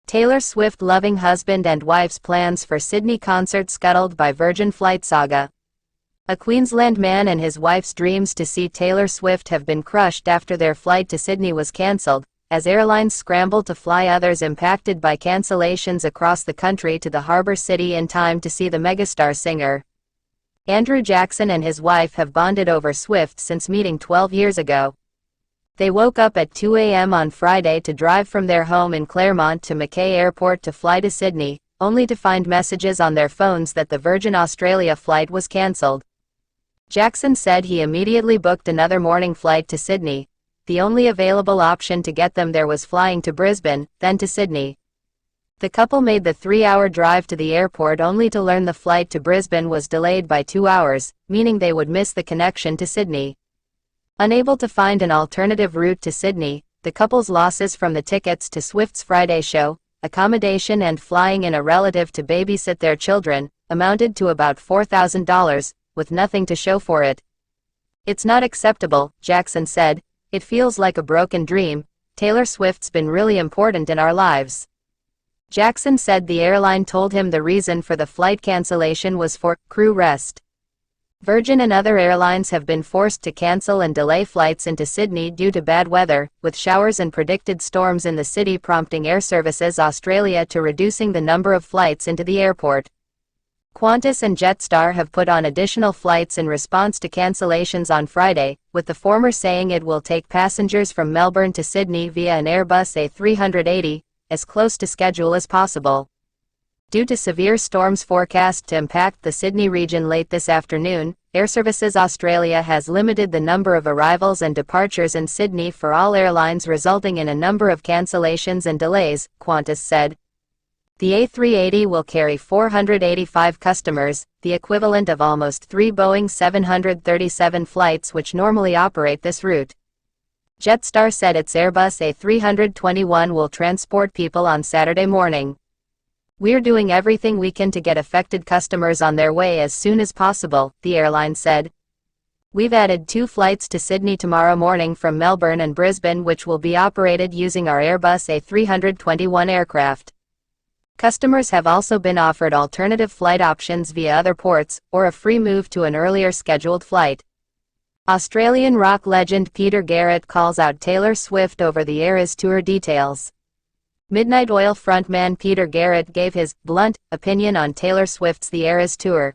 Taylor Swift loving husband and wife's plans for Sydney concert scuttled by Virgin flight saga. A Queensland man and his wife's dreams to see Taylor Swift have been crushed after their flight to Sydney was cancelled, as airlines scramble to fly others impacted by cancellations across the country to the harbour city in time to see the megastar singer. Andrew Jackson and his wife have bonded over Swift since meeting 12 years ago. They woke up at 2 a.m. on Friday to drive from their home in Claremont to Mackay Airport to fly to Sydney, only to find messages on their phones that the Virgin Australia flight was cancelled. Jackson said he immediately booked another morning flight to Sydney. The only available option to get them there was flying to Brisbane, then to Sydney. The couple made the 3-hour drive to the airport only to learn the flight to Brisbane was delayed by 2 hours, meaning they would miss the connection to Sydney. Unable to find an alternative route to Sydney, the couple's losses from the tickets to Swift's Friday show, accommodation and flying in a relative to babysit their children, amounted to about $4,000, with nothing to show for it. "It's not acceptable," Jackson said. "It feels like a broken dream. Taylor Swift's been really important in our lives." Jackson said the airline told him the reason for the flight cancellation was for crew rest. Virgin and other airlines have been forced to cancel and delay flights into Sydney due to bad weather, with showers and predicted storms in the city prompting Air Services Australia to reducing the number of flights into the airport. Qantas and Jetstar have put on additional flights in response to cancellations on Friday, with the former saying it will take passengers from Melbourne to Sydney via an Airbus A380, as close to schedule as possible. Due to severe storms forecast to impact the Sydney region late this afternoon, Air Services Australia has limited the number of arrivals and departures in Sydney for all airlines, resulting in a number of cancellations and delays, Qantas said. The A380 will carry 485 customers, the equivalent of almost 3 Boeing 737 flights which normally operate this route. Jetstar said its Airbus A321 will transport people on Saturday morning. "We're doing everything we can to get affected customers on their way as soon as possible," the airline said. "We've added 2 flights to Sydney tomorrow morning from Melbourne and Brisbane which will be operated using our Airbus A321 aircraft. Customers have also been offered alternative flight options via other ports, or a free move to an earlier scheduled flight." Australian rock legend Peter Garrett calls out Taylor Swift over the Eras Tour details. Midnight Oil frontman Peter Garrett gave his blunt opinion on Taylor Swift's The Eras Tour.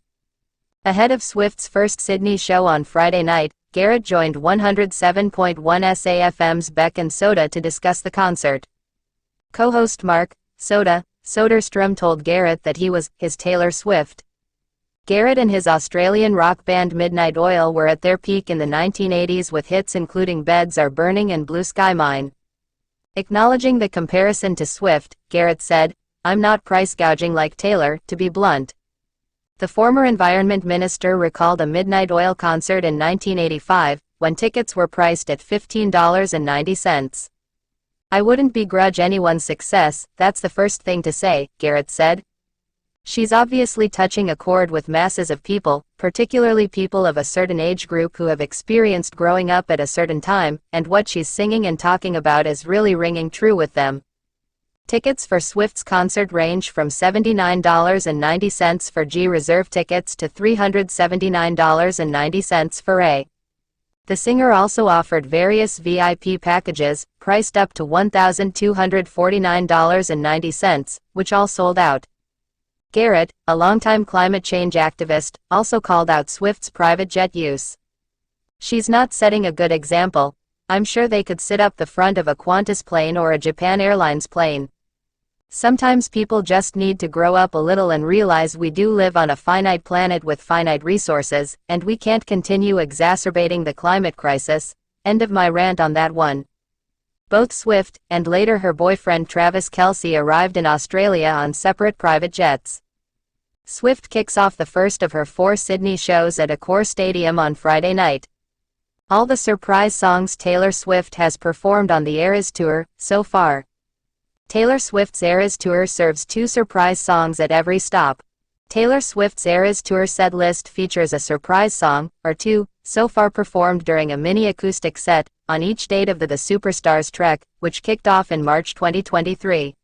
Ahead of Swift's first Sydney show on Friday night, Garrett joined 107.1 SAFM's Beck and Soda to discuss the concert. Co-host Mark Soderstrom told Garrett that he was his Taylor Swift. Garrett and his Australian rock band Midnight Oil were at their peak in the 1980s with hits including Beds Are Burning and Blue Sky Mine. Acknowledging the comparison to Swift, Garrett said, "I'm not price gouging like Taylor, to be blunt." The former Environment Minister recalled a Midnight Oil concert in 1985, when tickets were priced at $15.90. "I wouldn't begrudge anyone's success, that's the first thing to say," Garrett said. "She's obviously touching a chord with masses of people, particularly people of a certain age group who have experienced growing up at a certain time, and what she's singing and talking about is really ringing true with them." Tickets for Swift's concert range from $79.90 for G Reserve tickets to $379.90 for A. The singer also offered various VIP packages, priced up to $1,249.90, which all sold out. Garrett, a longtime climate change activist, also called out Swift's private jet use. "She's not setting a good example. I'm sure they could sit up the front of a Qantas plane or a Japan Airlines plane. Sometimes people just need to grow up a little and realize we do live on a finite planet with finite resources, and we can't continue exacerbating the climate crisis." End of my rant on that one. Both Swift, and later her boyfriend Travis Kelce, arrived in Australia on separate private jets. Swift kicks off the first of her 4 Sydney shows at Accor Stadium on Friday night. All the surprise songs Taylor Swift has performed on the Eras Tour, so far. Taylor Swift's Eras Tour serves 2 surprise songs at every stop. Taylor Swift's Eras Tour set list features a surprise song, or 2, so far performed during a mini acoustic set, on each date of the Superstars trek, which kicked off in March 2023.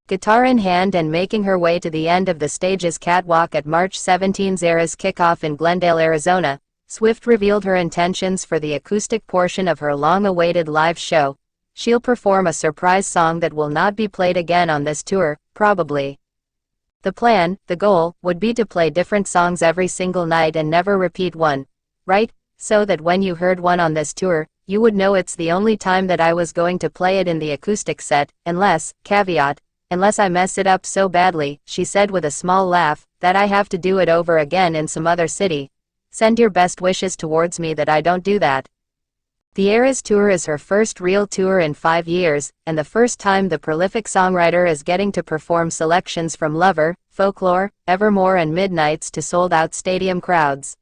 Guitar in hand and making her way to the end of the stage's catwalk at March 17's Eras kickoff in Glendale, Arizona, Swift revealed her intentions for the acoustic portion of her long-awaited live show. She'll perform a surprise song that will not be played again on this tour, probably. The plan, the goal, would be to play different songs every single night and never repeat one. Right? So that when you heard one on this tour, you would know it's the only time that I was going to play it in the acoustic set, unless, caveat, unless I mess it up so badly, she said with a small laugh, that I have to do it over again in some other city. Send your best wishes towards me that I don't do that. The Eras Tour is her first real tour in 5 years, and the first time the prolific songwriter is getting to perform selections from Lover, Folklore, Evermore and Midnights to sold-out stadium crowds.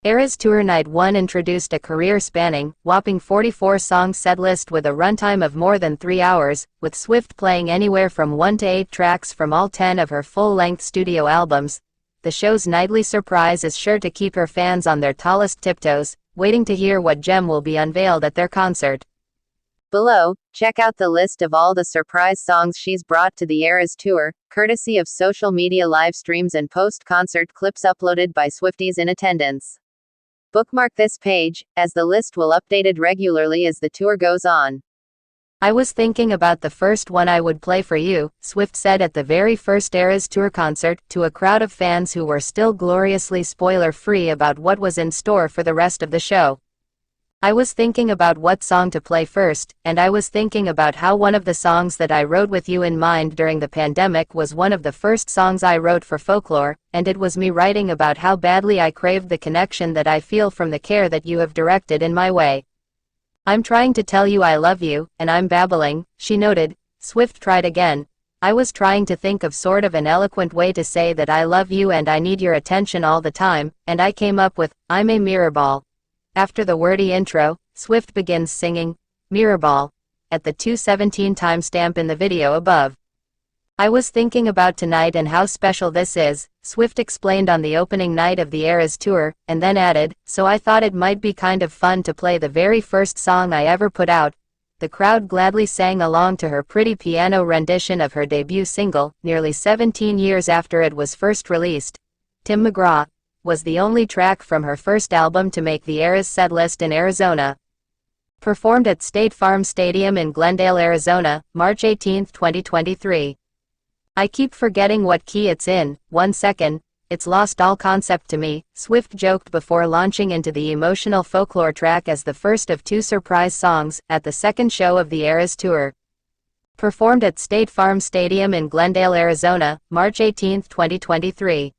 Eras Tour Night 1 introduced a career-spanning, whopping 44-song setlist with a runtime of more than 3 hours, with Swift playing anywhere from 1 to 8 tracks from all 10 of her full-length studio albums. The show's nightly surprise is sure to keep her fans on their tallest tiptoes, waiting to hear what gem will be unveiled at their concert. Below, check out the list of all the surprise songs she's brought to the Eras Tour, courtesy of social media live streams and post-concert clips uploaded by Swifties in attendance. Bookmark this page, as the list will updated regularly as the tour goes on. I was thinking about the first one I would play for you, Swift said at the very first Eras Tour concert, to a crowd of fans who were still gloriously spoiler-free about what was in store for the rest of the show. I was thinking about what song to play first, and I was thinking about how one of the songs that I wrote with you in mind during the pandemic was one of the first songs I wrote for Folklore, and it was me writing about how badly I craved the connection that I feel from the care that you have directed in my way. I'm trying to tell you I love you, and I'm babbling, she noted. Swift tried again. I was trying to think of sort of an eloquent way to say that I love you and I need your attention all the time, and I came up with, I'm a mirror ball. After the wordy intro, Swift begins singing, Mirror Ball, at the 2:17 timestamp in the video above. I was thinking about tonight and how special this is, Swift explained on the opening night of the Eras Tour, and then added, so I thought it might be kind of fun to play the very first song I ever put out. The crowd gladly sang along to her pretty piano rendition of her debut single, nearly 17 years after it was first released. Tim McGraw was the only track from her first album to make the Eras setlist in Arizona. Performed at State Farm Stadium in Glendale, Arizona, March 18, 2023. I keep forgetting what key it's in, 1 second, it's lost all concept to me, Swift joked before launching into the emotional Folklore track as the first of 2 surprise songs, at the second show of the Eras Tour. Performed at State Farm Stadium in Glendale, Arizona, March 18, 2023.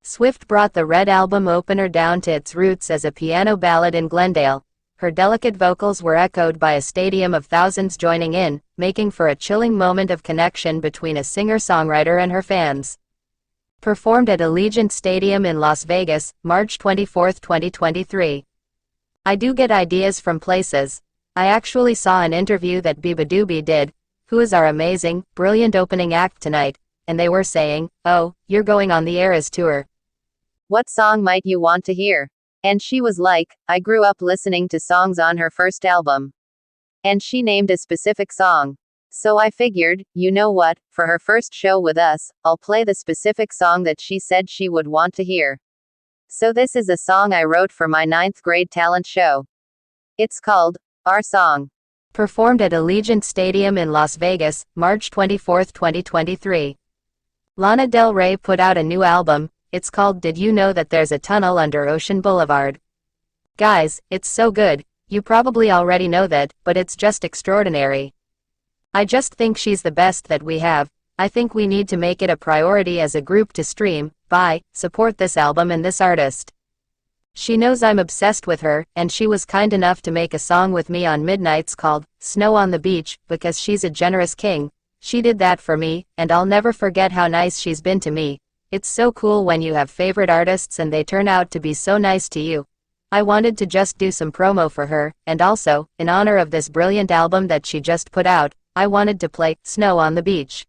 Swift brought the Red album opener down to its roots as a piano ballad in Glendale. Her delicate vocals were echoed by a stadium of thousands joining in, making for a chilling moment of connection between a singer-songwriter and her fans. Performed at Allegiant Stadium in Las Vegas, March 24, 2023. I do get ideas from places. I actually saw an interview that Biba Doobie did, who is our amazing, brilliant opening act tonight, and they were saying, oh, you're going on the Eras Tour. What song might you want to hear? And she was like, I grew up listening to songs on her first album. And she named a specific song. So I figured, you know what, for her first show with us, I'll play the specific song that she said she would want to hear. So this is a song I wrote for my 9th grade talent show. It's called, Our Song. Performed at Allegiant Stadium in Las Vegas, March 24, 2023. Lana Del Rey put out a new album. It's called Did You Know That There's a Tunnel Under Ocean Boulevard? Guys, it's so good, you probably already know that, but it's just extraordinary. I just think she's the best that we have. I think we need to make it a priority as a group to stream, buy, support this album and this artist. She knows I'm obsessed with her, and she was kind enough to make a song with me on Midnights called Snow on the Beach, because she's a generous king. She did that for me, and I'll never forget how nice she's been to me. It's so cool when you have favorite artists and they turn out to be so nice to you. I wanted to just do some promo for her, and also, in honor of this brilliant album that she just put out, I wanted to play Snow on the Beach.